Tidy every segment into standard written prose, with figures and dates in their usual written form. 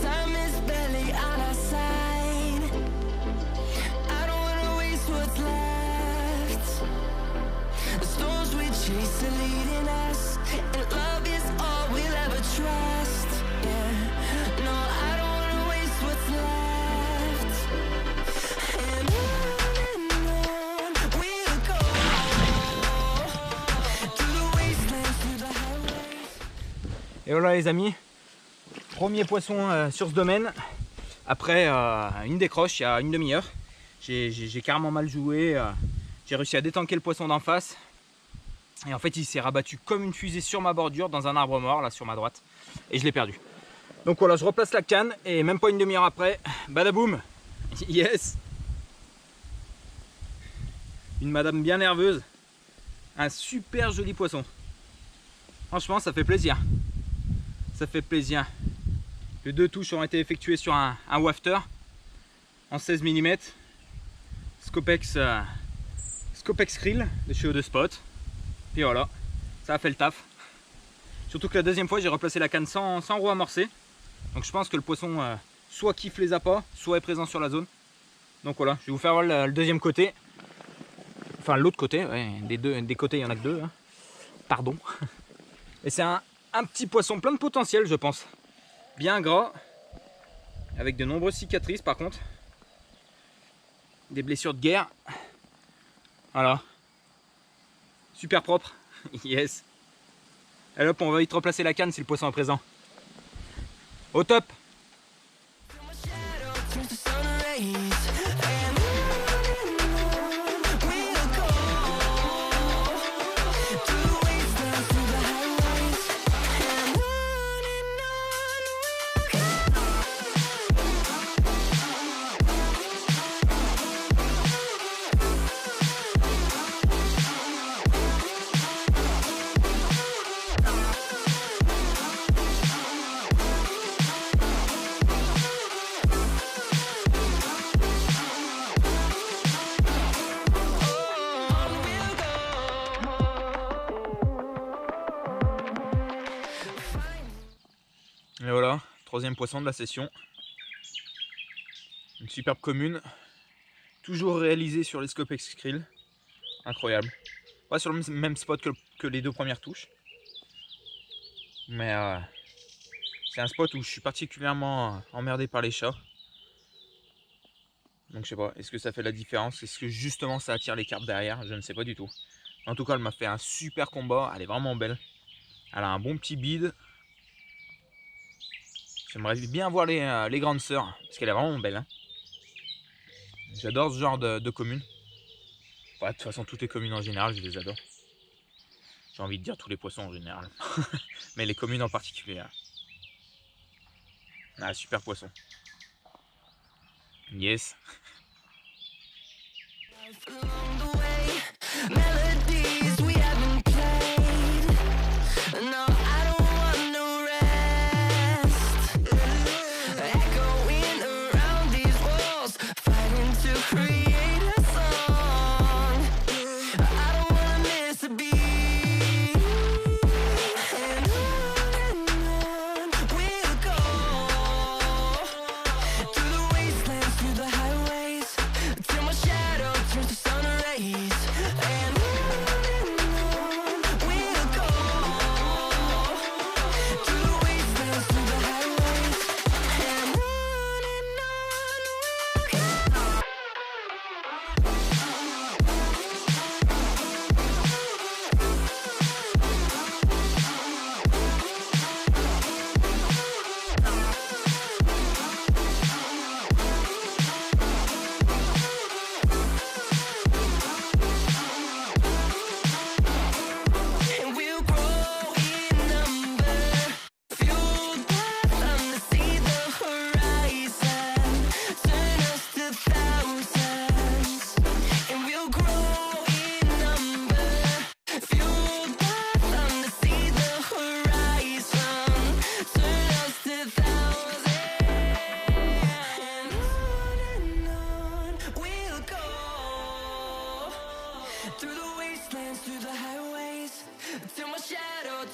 Time is barely on our side. I don't wanna waste what's left. The storms we chase are leading us, and love is all we'll ever trust. Yeah, no, I don't wanna waste what's left. And on we'll go, through the wastelands, through the highways. Et voilà les amis, premier poisson sur ce domaine. Après une décroche il y a une demi-heure. J'ai carrément mal joué. J'ai réussi à détanker le poisson d'en face. Et en fait il s'est rabattu comme une fusée sur ma bordure dans un arbre mort là sur ma droite. Et je l'ai perdu. Donc voilà, je replace la canne et même pas une demi-heure après, badaboum. Yes. Une madame bien nerveuse. Un super joli poisson. Franchement ça fait plaisir. Ça fait plaisir. Les deux touches ont été effectuées sur un wafter en 16 mm. Scopex krill de chez Eau de Spot. Puis voilà, ça a fait le taf. Surtout que la deuxième fois j'ai replacé la canne sans roue amorcée. Donc je pense que le poisson soit kiffe les appâts, soit est présent sur la zone. Donc voilà, je vais vous faire voir le deuxième côté. Enfin l'autre côté, ouais, des côtés il y en a que deux. Hein. Pardon. Et c'est un petit poisson plein de potentiel je pense. Bien gras. Avec de nombreuses cicatrices par contre. Des blessures de guerre. Voilà. Super propre. Yes. Allez hop, on va vite replacer la canne si le poisson est présent. Au top. Et voilà, troisième poisson de la session. Une superbe commune. Toujours réalisée sur les Scopex krill. Incroyable. Pas sur le même spot que les deux premières touches. Mais c'est un spot où je suis particulièrement emmerdé par les chats. Donc je sais pas, est-ce que ça fait la différence? Est-ce que justement ça attire les carpes derrière? Je ne sais pas du tout. En tout cas, elle m'a fait un super combat. Elle est vraiment belle. Elle a un bon petit bide. J'aimerais bien voir les grandes sœurs, parce qu'elle est vraiment belle. Hein. J'adore ce genre de commune. Ouais, de toute façon, toutes les communes en général, je les adore. J'ai envie de dire tous les poissons en général. Mais les communes en particulier. Hein. Ah, super poisson. Yes.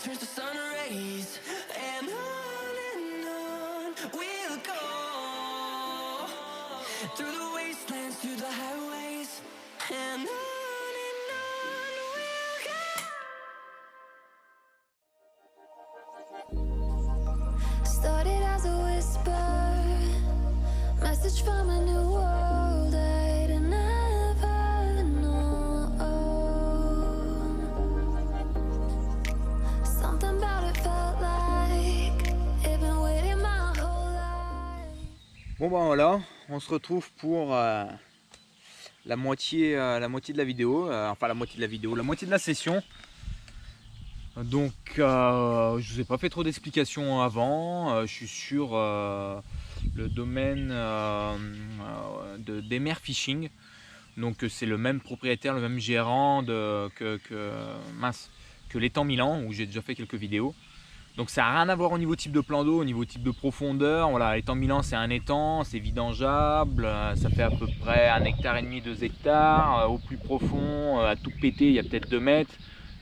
turns to sun rays, and on we'll through the wastelands, through the highways, and on we'll go. Started as a whisper, message from a new world I'd never known. Something about it felt like it'd been waiting my whole life. Bon ben voilà, on se retrouve pour la moitié de la vidéo, enfin la moitié de la session. Donc je vous ai pas fait trop d'explications avant, je suis sur le domaine d'Emer Fishing. Donc c'est le même propriétaire, le même gérant que l'étang Milan, où j'ai déjà fait quelques vidéos. Donc ça n'a rien à voir au niveau type de plan d'eau, au niveau type de profondeur. Voilà, l'étang Milan c'est un étang, c'est vidangeable, ça fait à peu près 1,5 hectare, 2 hectares. Au plus profond, à tout péter, il y a peut-être 2 mètres.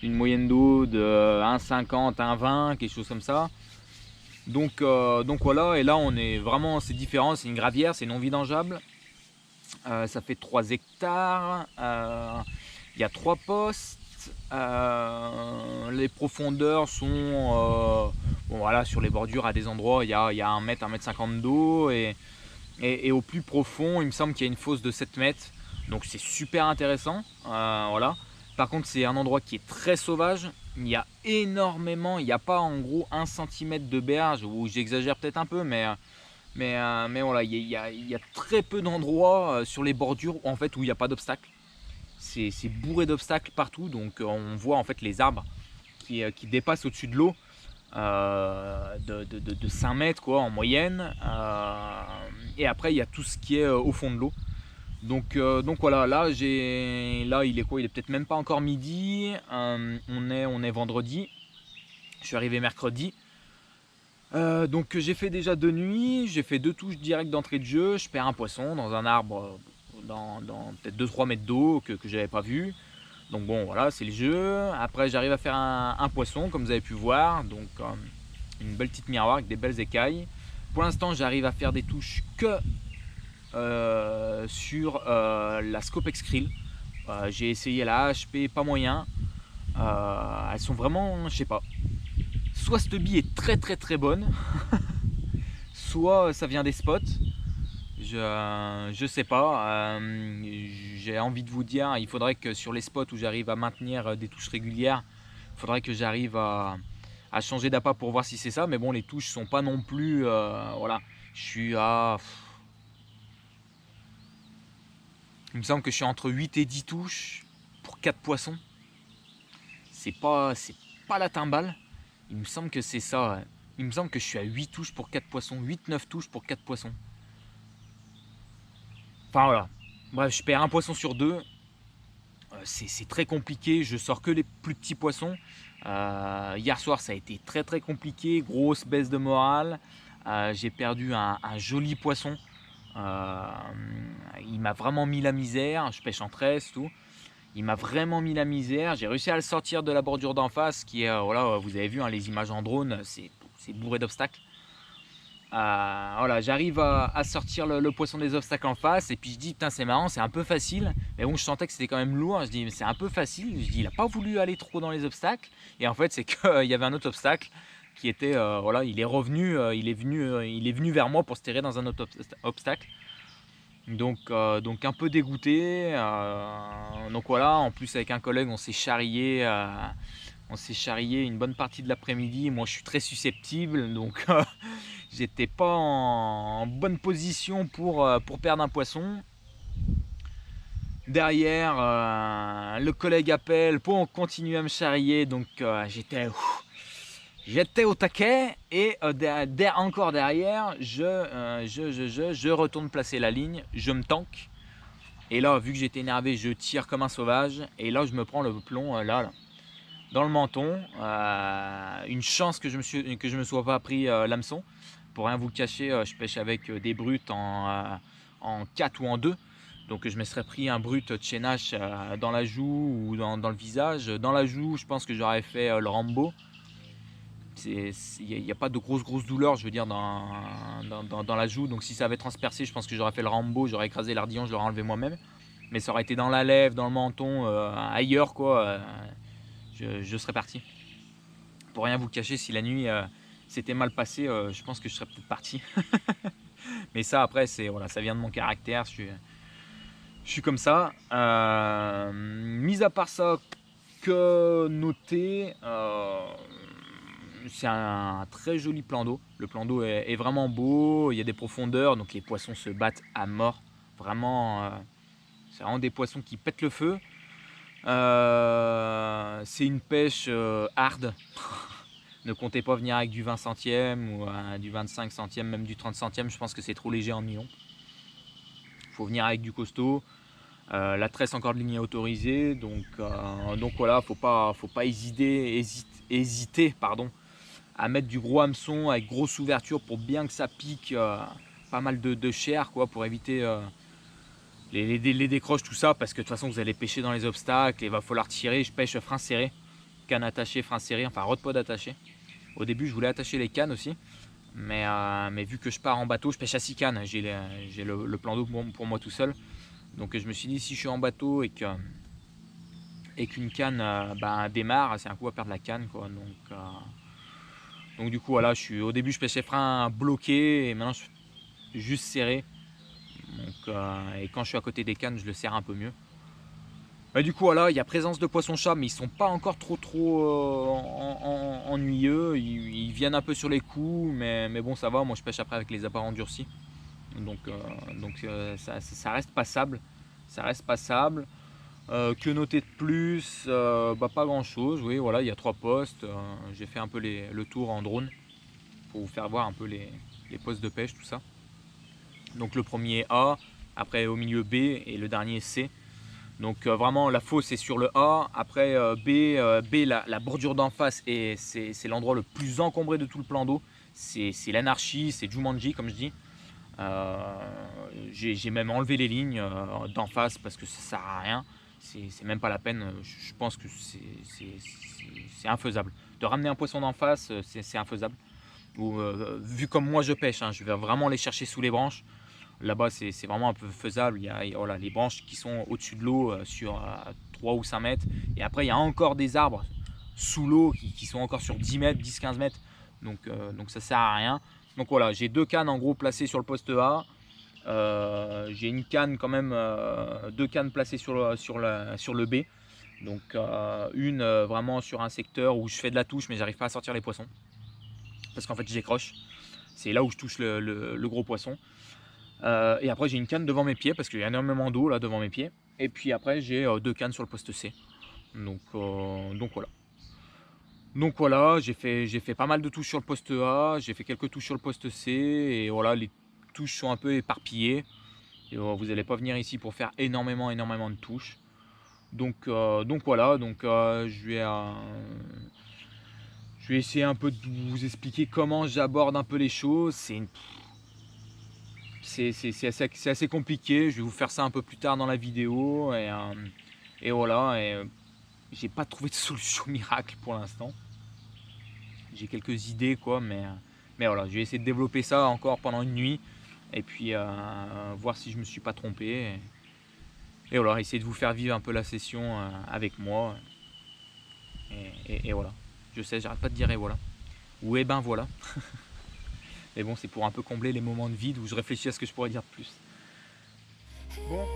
Une moyenne d'eau de 1,50, 1,20, quelque chose comme ça. Donc voilà, et là on est vraiment, c'est différent, c'est une gravière, c'est non vidangeable. Ça fait 3 hectares, il y a 3 postes. Les profondeurs sont bon, voilà, sur les bordures à des endroits il y a 1 mètre, 1,50 m d'eau et au plus profond il me semble qu'il y a une fosse de 7 mètres, donc c'est super intéressant. Voilà. Par contre c'est un endroit qui est très sauvage, il y a énormément, il n'y a pas en gros 1 cm de berge, ou j'exagère peut-être un peu, mais voilà, il y a très peu d'endroits sur les bordures en fait où il n'y a pas d'obstacle. C'est bourré d'obstacles partout, donc on voit en fait les arbres qui dépassent au-dessus de l'eau de 5 mètres quoi, en moyenne, et après il y a tout ce qui est au fond de l'eau. Donc voilà, là il est quoi, il est peut-être même pas encore midi, on est vendredi, je suis arrivé mercredi. Donc j'ai fait déjà 2 nuits, j'ai fait 2 touches directes d'entrée de jeu, je perds un poisson dans un arbre dans peut-être 2-3 mètres d'eau que j'avais pas vu. Donc bon voilà, c'est le jeu. Après j'arrive à faire un poisson comme vous avez pu voir, donc une belle petite miroir avec des belles écailles. Pour l'instant j'arrive à faire des touches que sur la Scopex Krill. J'ai essayé la HP, pas moyen. Elles sont vraiment, je sais pas, soit cette bille est très bonne soit ça vient des spots. Je sais pas, j'ai envie de vous dire, il faudrait que sur les spots où j'arrive à maintenir des touches régulières, il faudrait que j'arrive à changer d'appât pour voir si c'est ça. Mais bon, les touches sont pas non plus, voilà, je suis à, il me semble que je suis entre 8 et 10 touches pour 4 poissons. C'est pas la timbale, il me semble que c'est ça. Il me semble que je suis à 8 touches pour 4 poissons, 8-9 touches pour 4 poissons. Enfin voilà, bref, je perds un poisson sur 2, c'est très compliqué, je sors que les plus petits poissons. Hier soir ça a été très compliqué, grosse baisse de morale, j'ai perdu un joli poisson, il m'a vraiment mis la misère, je pêche en tresse, tout. Il m'a vraiment mis la misère, j'ai réussi à le sortir de la bordure d'en face qui est, voilà, vous avez vu hein, les images en drone, c'est bourré d'obstacles. Voilà, j'arrive à sortir le poisson des obstacles en face, et puis je dis putain c'est marrant, c'est un peu facile, mais bon je sentais que c'était quand même lourd. Je dis mais c'est un peu facile, je dis il a pas voulu aller trop dans les obstacles, et en fait c'est qu'il y avait un autre obstacle qui était, voilà, il est revenu, il est venu vers moi pour se terrer dans un autre obstacle. Donc un peu dégoûté, donc voilà, en plus avec un collègue on s'est charrié une bonne partie de l'après-midi. Moi je suis très susceptible, donc j'étais pas en bonne position pour perdre un poisson. Derrière le collègue appelle pour continuer à me charrier, donc j'étais au taquet, et encore derrière je retourne placer la ligne, je me tanque, et là vu que j'étais énervé je tire comme un sauvage, et là je me prends le plomb là dans le menton. Une chance que je me sois pas pris l'hameçon. Pour rien vous cacher, je pêche avec des brutes en 4 ou en 2. Donc je me serais pris un brut de chaînage dans la joue ou dans le visage. Dans la joue, je pense que j'aurais fait le Rambo. Il n'y a pas de grosses douleurs, je veux dire, dans la joue. Donc si ça avait transpercé, je pense que j'aurais fait le Rambo, j'aurais écrasé l'ardillon, je l'aurais enlevé moi-même. Mais ça aurait été dans la lèvre, dans le menton, ailleurs quoi, je serais parti. Pour rien vous cacher, si la nuit s'était mal passée, je pense que je serais peut-être parti. Mais ça après, voilà, ça vient de mon caractère, je suis comme ça. Mis à part ça, que noter, c'est un très joli plan d'eau. Le plan d'eau est vraiment beau, il y a des profondeurs, donc les poissons se battent à mort. Vraiment, c'est vraiment des poissons qui pètent le feu. C'est une pêche hard. Ne comptez pas venir avec du 20 centièmes ou du 25 centièmes, même du 30 centièmes, je pense que c'est trop léger en nylon. Il faut venir avec du costaud. La tresse encore de ligne autorisée, donc voilà, faut pas hésiter à mettre du gros hameçon avec grosse ouverture pour bien que ça pique pas mal de chair quoi, pour éviter les décroches, tout ça, parce que de toute façon vous allez pêcher dans les obstacles et il va falloir tirer. Je pêche frein serré, canne attachée, frein serré, enfin rod pod attaché. Au début je voulais attacher les cannes aussi, mais vu que je pars en bateau, je pêche à 6 cannes, j'ai le plan d'eau pour moi tout seul. Donc je me suis dit, si je suis en bateau et qu'une canne démarre, c'est un coup à perdre la canne quoi. Donc du coup voilà, au début je pêchais frein bloqué et maintenant je suis juste serré. Donc, et quand je suis à côté des cannes, je le serre un peu mieux. Et du coup voilà, il y a présence de poissons-chats, mais ils sont pas encore trop ennuyeux. Ils viennent un peu sur les coups, mais bon ça va. Moi je pêche après avec les appareils endurcis. Donc ça reste passable. Ça reste passable. Que noter de plus, pas grand chose. Oui voilà, il y a 3 postes. J'ai fait un peu le tour en drone pour vous faire voir un peu les postes de pêche, tout ça. Donc le premier A, après au milieu B et le dernier C. Donc vraiment la fosse est sur le A. Après B, la bordure d'en face, et c'est l'endroit le plus encombré de tout le plan d'eau. C'est l'anarchie, c'est Jumanji comme je dis. J'ai même enlevé les lignes d'en face parce que ça sert à rien. C'est même pas la peine. Je pense que c'est infaisable. De ramener un poisson d'en face, c'est infaisable. Vu comme moi je pêche, je vais vraiment les chercher sous les branches. Là-bas c'est vraiment un peu faisable. Il y a voilà, les branches qui sont au-dessus de l'eau sur 3 ou 5 mètres. Et après il y a encore des arbres sous l'eau qui sont encore sur 10 mètres, 10-15 mètres. Donc ça sert à rien. Donc voilà, j'ai 2 cannes en gros placées sur le poste A. J'ai une canne quand même, 2 cannes placées sur le B. Donc une vraiment sur un secteur où je fais de la touche mais j'arrive pas à sortir les poissons. Parce qu'en fait j'écroche. C'est là où je touche le gros poisson. Et après j'ai une canne devant mes pieds parce qu'il y a énormément d'eau là devant mes pieds. Et puis après j'ai 2 cannes sur le poste C. Donc voilà. Donc voilà, j'ai fait pas mal de touches sur le poste A, j'ai fait quelques touches sur le poste C, et voilà, les touches sont un peu éparpillées. Et vous n'allez pas venir ici pour faire énormément de touches. Donc voilà, je vais essayer un peu de vous expliquer comment j'aborde un peu les choses. C'est assez compliqué, je vais vous faire ça un peu plus tard dans la vidéo. Et voilà, j'ai pas trouvé de solution miracle pour l'instant. J'ai quelques idées quoi, mais voilà, je vais essayer de développer ça encore pendant une nuit et puis voir si je me suis pas trompé et voilà, essayer de vous faire vivre un peu la session avec moi et voilà. Je sais, j'arrête pas de dire et voilà ou et ben voilà. Mais bon, c'est pour un peu combler les moments de vide où je réfléchis à ce que je pourrais dire de plus. Bon.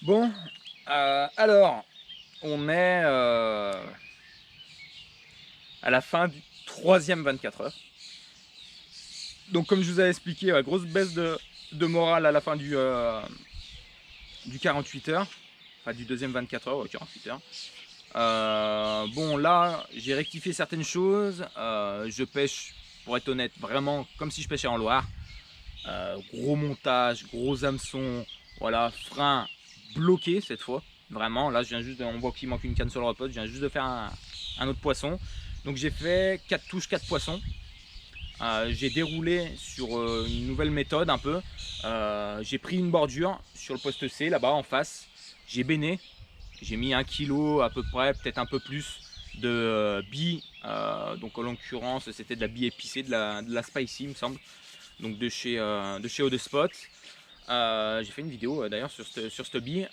Bon, alors, on est à la fin du 3e 24 heures. Donc comme je vous avais expliqué, grosse baisse de morale à la fin du 48 heures. Enfin du 2e 24 heures, 48 heures. Bon là, j'ai rectifié certaines choses. Je pêche, pour être honnête, vraiment comme si je pêchais en Loire. Gros montage, gros hameçon, voilà, frein bloqué cette fois. Vraiment, là je viens juste on voit qu'il manque une canne sur le repos, je viens juste de faire un autre poisson. Donc j'ai fait 4 touches, 4 poissons. J'ai déroulé sur une nouvelle méthode un peu. J'ai pris une bordure sur le poste C là-bas en face. J'ai béné. J'ai mis 1 kg à peu près, peut-être un peu plus de billes. Donc en l'occurrence c'était de la bille épicée, de la spicy il me semble. Donc de chez Eau de Spot. J'ai fait une vidéo d'ailleurs sur cette bille.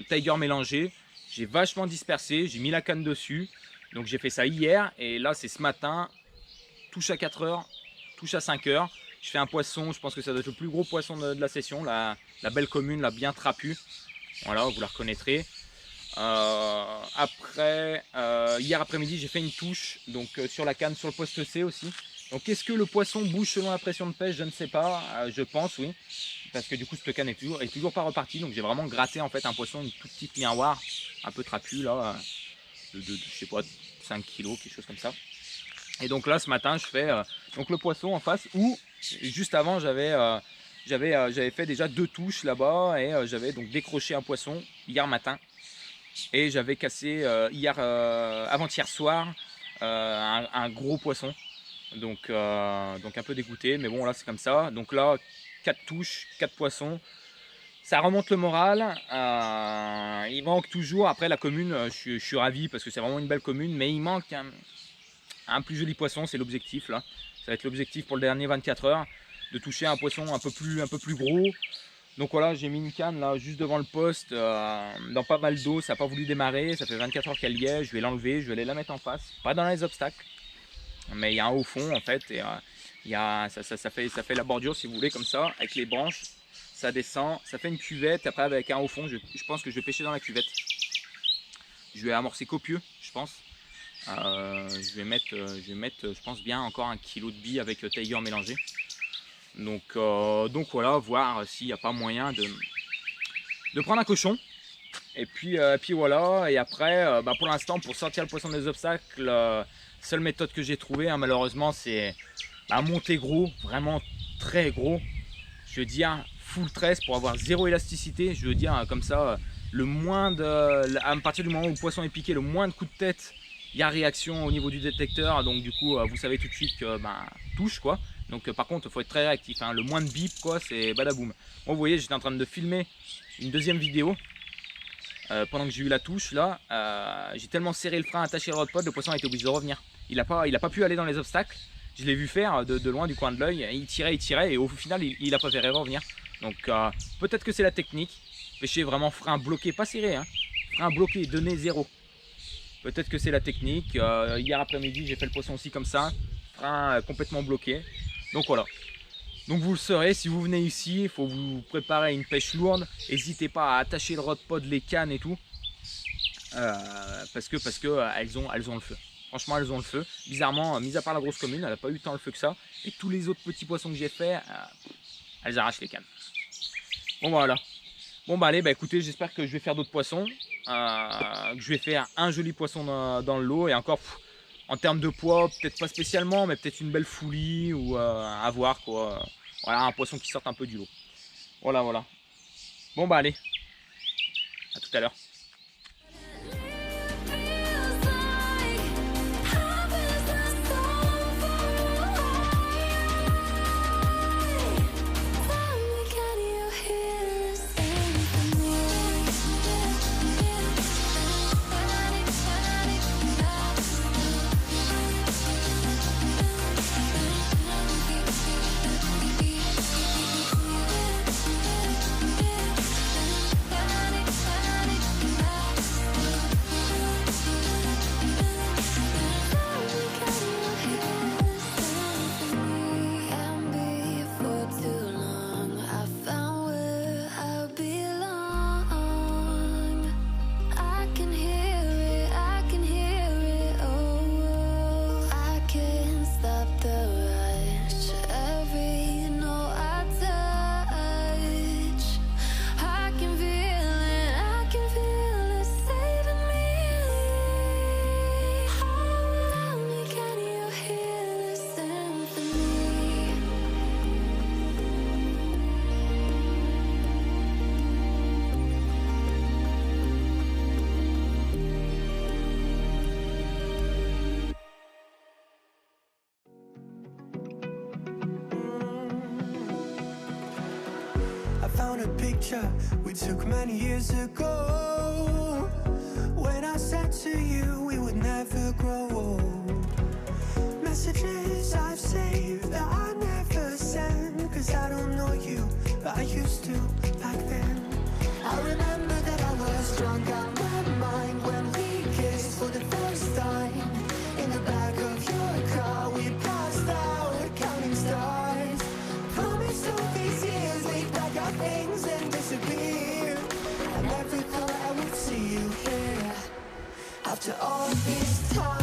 Tiger mélangé. J'ai vachement dispersé, j'ai mis la canne dessus. Donc j'ai fait ça hier et là c'est ce matin. Touche à 4 heures, touche à 5 heures. Je fais un poisson, je pense que ça doit être le plus gros poisson de la session, la belle commune, la bien trapue. Voilà, vous la reconnaîtrez. Après, hier après-midi, j'ai fait une touche donc, sur la canne, sur le poste C aussi. Donc est-ce que le poisson bouge selon la pression de pêche? Je ne sais pas, je pense oui. Parce que du coup, cette canne est toujours pas repartie. Donc j'ai vraiment gratté en fait un poisson, une toute petite miroir, un peu trapu là, de je sais pas, 5 kg, quelque chose comme ça. Et donc là ce matin je fais donc le poisson en face où juste avant j'avais fait déjà 2 touches là-bas et j'avais donc décroché un poisson hier matin et j'avais cassé avant-hier soir un gros poisson donc un peu dégoûté mais bon là c'est comme ça. Donc là 4 touches, 4 poissons, ça remonte le moral. Il manque toujours, après la commune je suis ravi parce que c'est vraiment une belle commune, mais il manque un plus joli poisson, c'est l'objectif là. Ça va être l'objectif pour le dernier 24 heures, de toucher un poisson un peu plus gros. Donc voilà, j'ai mis une canne là juste devant le poste, dans pas mal d'eau, ça n'a pas voulu démarrer, ça fait 24 heures qu'elle y est, je vais l'enlever, je vais aller la mettre en face, pas dans les obstacles. Mais il y a un haut fond en fait, et ça fait la bordure si vous voulez comme ça, avec les branches, ça descend, ça fait une cuvette, après avec un haut fond, je pense que je vais pêcher dans la cuvette. Je vais amorcer copieux, je pense. Je vais mettre, je pense bien encore 1 kg de billes avec Tiger mélangé. Donc voilà, voir s'il n'y a pas moyen de prendre un cochon. Et puis voilà. Et après, pour l'instant, pour sortir le poisson des obstacles, seule méthode que j'ai trouvée, hein, malheureusement, c'est monter gros, vraiment très gros. Je veux dire full tresse pour avoir zéro élasticité. Je veux dire comme ça, à partir du moment où le poisson est piqué, le moins de coups de tête. Il y a réaction au niveau du détecteur, donc du coup vous savez tout de suite que touche quoi. Donc par contre il faut être très réactif, hein. Le moins de bip quoi, c'est badaboum. Bon, vous voyez, j'étais en train de filmer une deuxième vidéo pendant que j'ai eu la touche là. J'ai tellement serré le frein, attaché le rod-pod, le poisson a été obligé de revenir. Il a pas pu aller dans les obstacles. Je l'ai vu faire de loin du coin de l'œil. Il tirait et au final il a préféré revenir. Donc peut-être que c'est la technique. Pêcher vraiment frein bloqué, pas serré, hein. Frein bloqué, donner 0. Peut-être que c'est la technique. Hier après-midi, j'ai fait le poisson aussi comme ça. Frein complètement bloqué. Donc voilà. Donc vous le saurez, si vous venez ici, il faut vous préparer une pêche lourde. N'hésitez pas à attacher le rod-pod, les cannes et tout. Parce que elles ont le feu. Franchement, elles ont le feu. Bizarrement, mis à part la grosse commune, elle n'a pas eu tant le feu que ça. Et tous les autres petits poissons que j'ai fait, elles arrachent les cannes. Bon voilà. Bon allez, écoutez, j'espère que je vais faire d'autres poissons. Que je vais faire un joli poisson dans le lot et encore en termes de poids peut-être pas spécialement mais peut-être une belle foulie ou à voir quoi. Voilà, un poisson qui sorte un peu du lot. Voilà. Bon allez, à tout à l'heure. a picture we took many years ago, when I said to you we would never grow old. Messages I've saved that I never send, cause I don't know you, but I used to back then. I remember that I was drunk out my mind when we kissed for the first time. In the back of your car we passed out counting stars. Promised all these years we'd pack our things and disappear. I never thought I would see you here after all this time.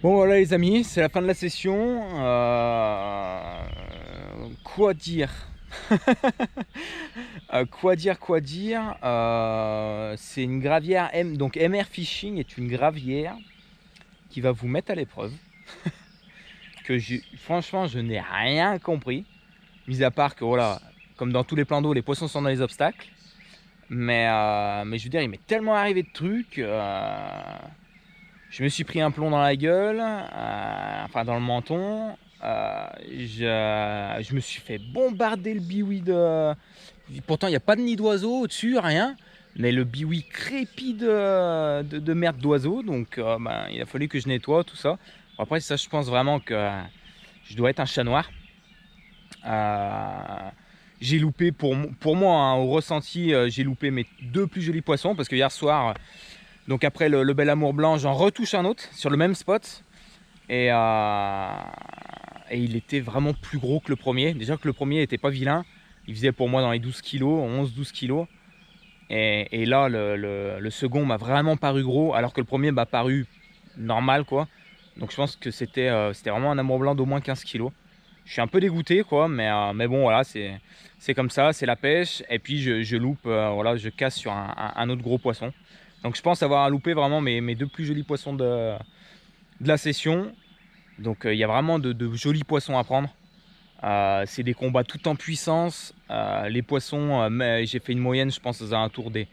Bon voilà les amis, c'est la fin de la session. Quoi dire? Quoi dire? C'est une gravière donc MR Fishing est une gravière qui va vous mettre à l'épreuve. Que franchement je n'ai rien compris, mis à part que voilà, comme dans tous les plans d'eau, les poissons sont dans les obstacles. Mais je veux dire, il m'est tellement arrivé de trucs. Je me suis pris un plomb dans la gueule, enfin dans le menton. Je me suis fait bombarder le biwi de... Pourtant, il n'y a pas de nid d'oiseau au-dessus, rien. Mais le biwi crépit de merde d'oiseau. Donc, il a fallu que je nettoie tout ça. Après, ça, je pense vraiment que je dois être un chat noir. J'ai loupé, pour moi, hein, au ressenti, j'ai loupé mes 2 plus jolis poissons. Parce que hier soir... Donc après le bel amour blanc, j'en retouche un autre sur le même spot. Et il était vraiment plus gros que le premier. Déjà que le premier n'était pas vilain. Il faisait pour moi dans les 12 kg, 11-12 kg. Et là, le second m'a vraiment paru gros. Alors que le premier m'a paru normal, quoi. Donc je pense que c'était vraiment un amour blanc d'au moins 15 kg. Je suis un peu dégoûté, quoi. Mais bon, voilà, c'est comme ça, c'est la pêche. Et puis je loupe, voilà, je casse sur un autre gros poisson. Donc je pense avoir loupé vraiment mes 2 plus jolis poissons de la session. Donc il y a vraiment de jolis poissons à prendre. C'est des combats tout en puissance. Les poissons, j'ai fait une moyenne, je pense, aux alentours des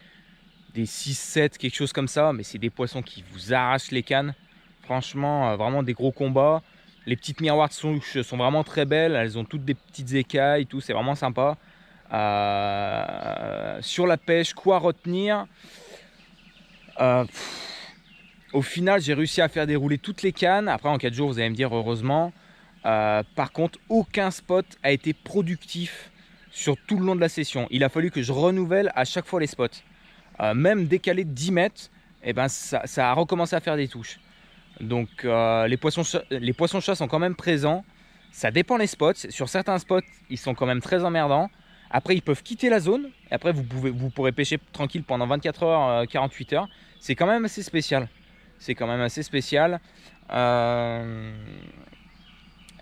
6-7, quelque chose comme ça. Mais c'est des poissons qui vous arrachent les cannes. Franchement, vraiment des gros combats. Les petites miroirs de souche sont vraiment très belles. Elles ont toutes des petites écailles, tout. C'est vraiment sympa. Sur la pêche, quoi retenir? Au final, j'ai réussi à faire dérouler toutes les cannes. Après, en 4 jours, vous allez me dire heureusement. Par contre, aucun spot a été productif sur tout le long de la session. Il a fallu que je renouvelle à chaque fois les spots. Même décalé de 10 mètres, et ben ça a recommencé à faire des touches. Donc les poissons-chats sont quand même présents. Ça dépend des spots. Sur certains spots, ils sont quand même très emmerdants. Après, ils peuvent quitter la zone. Et après, vous pourrez pêcher tranquille pendant 24 heures, 48 heures. C'est quand même assez spécial. C'est quand même assez spécial.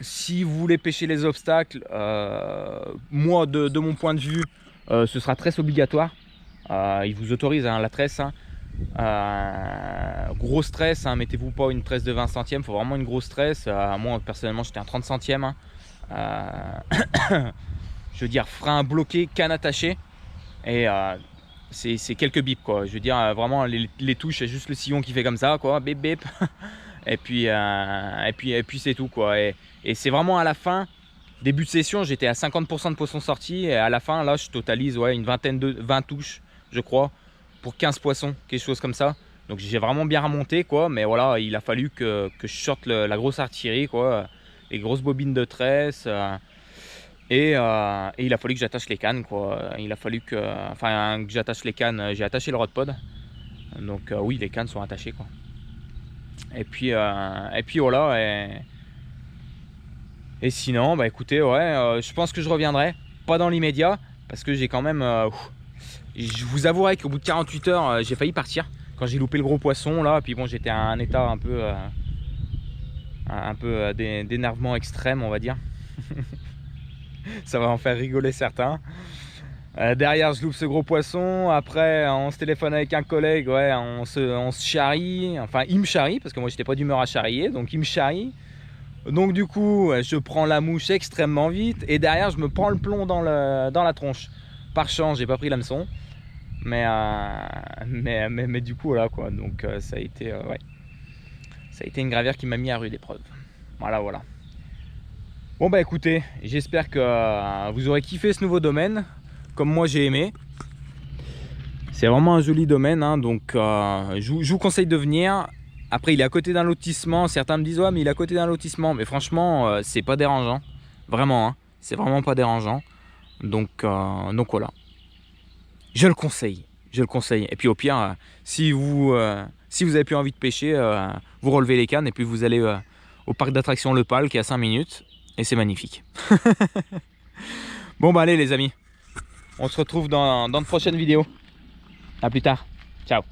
Si vous voulez pêcher les obstacles, moi, de mon point de vue, ce sera tresse obligatoire. Ils vous autorisent la tresse. Grosse tresse, mettez-vous pas une tresse de 20 centièmes. Il faut vraiment une grosse tresse. Moi, personnellement, j'étais un 30 centièmes. Je veux dire, frein bloqué, canne attachée. Et c'est quelques bips, quoi. Je veux dire, vraiment, les touches, c'est juste le sillon qui fait comme ça, quoi. Bip, bip. Et puis c'est tout, quoi. Et c'est vraiment à la fin, début de session, j'étais à 50% de poissons sortis. Et à la fin, là, je totalise une vingtaine de 20 touches, je crois, pour 15 poissons, quelque chose comme ça. Donc j'ai vraiment bien remonté, quoi. Mais voilà, il a fallu que je sorte la grosse artillerie, quoi. Les grosses bobines de tresse. Et il a fallu que j'attache les cannes, quoi. Il a fallu que j'attache les cannes. J'ai attaché le rodpod. Donc oui, les cannes sont attachées, quoi. Et puis voilà. Et sinon, bah écoutez, ouais, je pense que je reviendrai. Pas dans l'immédiat, parce que j'ai quand même... je vous avouerai qu'au bout de 48 heures, j'ai failli partir. Quand j'ai loupé le gros poisson, là, puis bon, j'étais à un état un peu d'énervement extrême, on va dire. Ça va en faire rigoler certains. Derrière, je loupe ce gros poisson. Après, on se téléphone avec un collègue. Ouais, on se charrie. Enfin, il me charrie parce que moi, j'étais pas d'humeur à charrier. Donc, il me charrie. Donc, du coup, je prends la mouche extrêmement vite. Et derrière, je me prends le plomb dans la tronche. Par chance, j'ai pas pris l'hameçon. Mais du coup, voilà quoi. Donc, ça a été, ouais. Ça a été une gravière qui m'a mis à rude épreuve. Voilà, voilà. Bon, bah écoutez, j'espère que vous aurez kiffé ce nouveau domaine. Comme moi j'ai aimé. C'est vraiment un joli domaine, hein, donc je vous conseille de venir. Après, il est à côté d'un lotissement. Certains me disent ouais, mais il est à côté d'un lotissement. Mais franchement, c'est pas dérangeant. Vraiment, hein, c'est vraiment pas dérangeant. Donc voilà. Je le conseille. Je le conseille. Et puis au pire, si vous avez plus envie de pêcher, vous relevez les cannes et puis vous allez au parc d'attractions Le Pal qui est à 5 minutes. Et c'est magnifique. Bon bah allez les amis. On se retrouve dans de prochaines vidéos. A plus tard. Ciao.